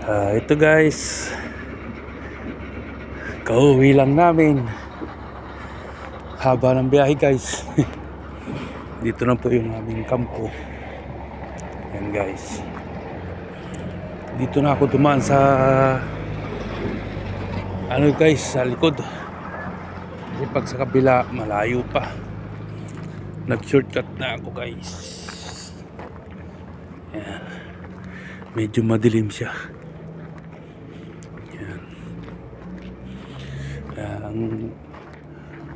Ito guys, kauwi lang namin. Haba ng biyahe guys. Dito na po yung aming kampo. Yan guys. Dito na ako dumaan sa ano guys, sa likod. Kasi pag sa kabila malayo pa. Nag-shortcut na ako guys. Yan. Medyo madilim siya. Yan. Ang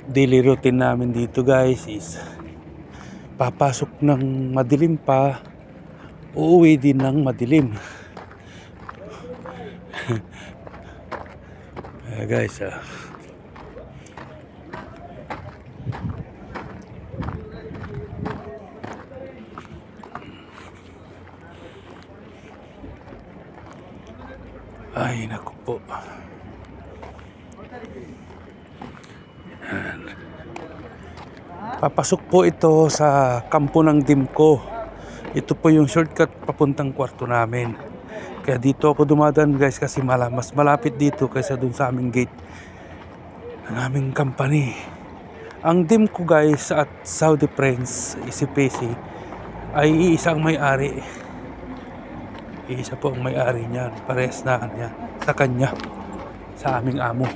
daily routine namin dito guys is papasok ng madilim pa, uuwi din ng madilim. Guys, ay naku po. Yan. Papasok po ito sa kampo ng Dimco. Ito po yung shortcut papuntang kwarto namin. Kaya dito ako dumadaan guys kasi mas malapit dito kaysa dun sa aming gate ng aming company. Ang Dimco guys at Saudi Prince ECPC ay iisang may-ari. Iisa po ang may-ari niyan. Parehas na yan sa kanya, sa aming amo.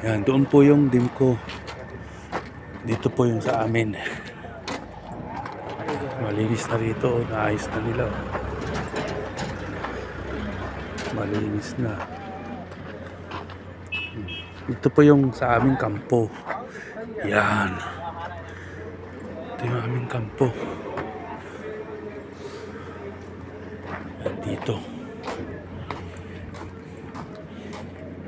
Yan, doon po yung Dimco. Dito po yung sa amin. Malinis na rito, naayos na nila. Malinis na. Dito po yung sa aming kampo. Yan. Ito yung aming kampo. Yan dito.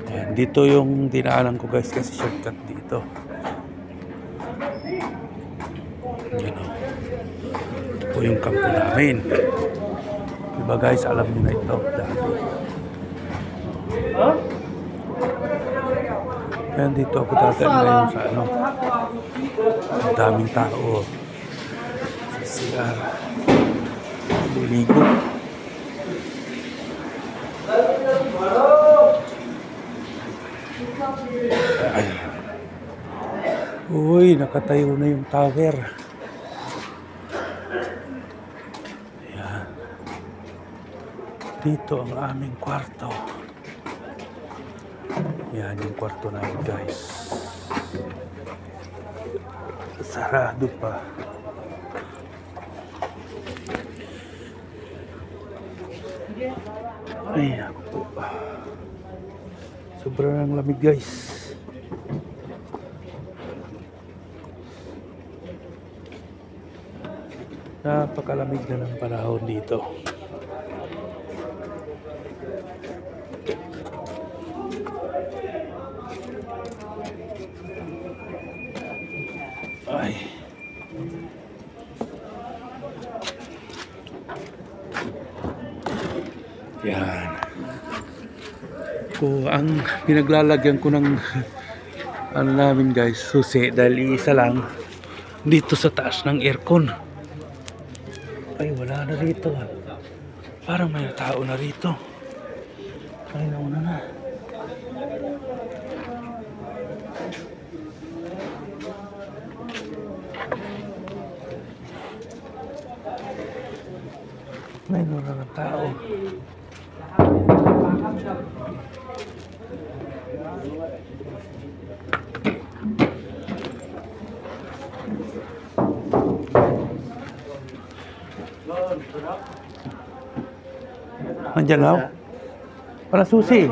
Yan, dito yung dinaanan ko guys kasi shortcut dito. Yan o. Ito po yung kampo namin. Diba guys, alam niyo na ito dati. Yan dito ako dadaan ngayon sa ano. Ang daming tao. Sa CR. Liligo. Uy, nakatayo na yung tower. Ayan. Dito ang aming kwarto. Yan yung kwarto namin guys. Sarado pa. Ay, ako po. Sobrang lamig guys. Napakalamig na ng panahon dito. Ay. Yan. Ang pinaglalagyan ko ng ano namin guys, susi dahil isa lang dito sa taas ng aircon. Ay, wala na rito. Parang may tao na rito. Ay, nauna na. May nauna na tao. Nandiyan lang. Wala susi.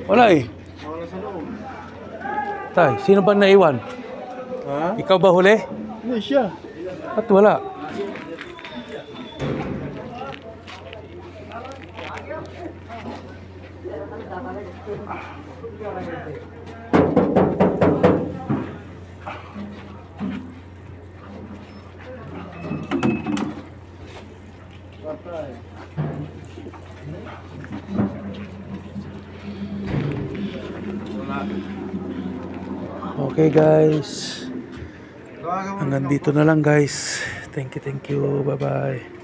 Wala eh. Tay, sino ba naiwan? Ha? Ikaw ba huli? Hindi siya. At wala. Okay guys. Hanggang dito na lang guys. Thank you. Bye bye.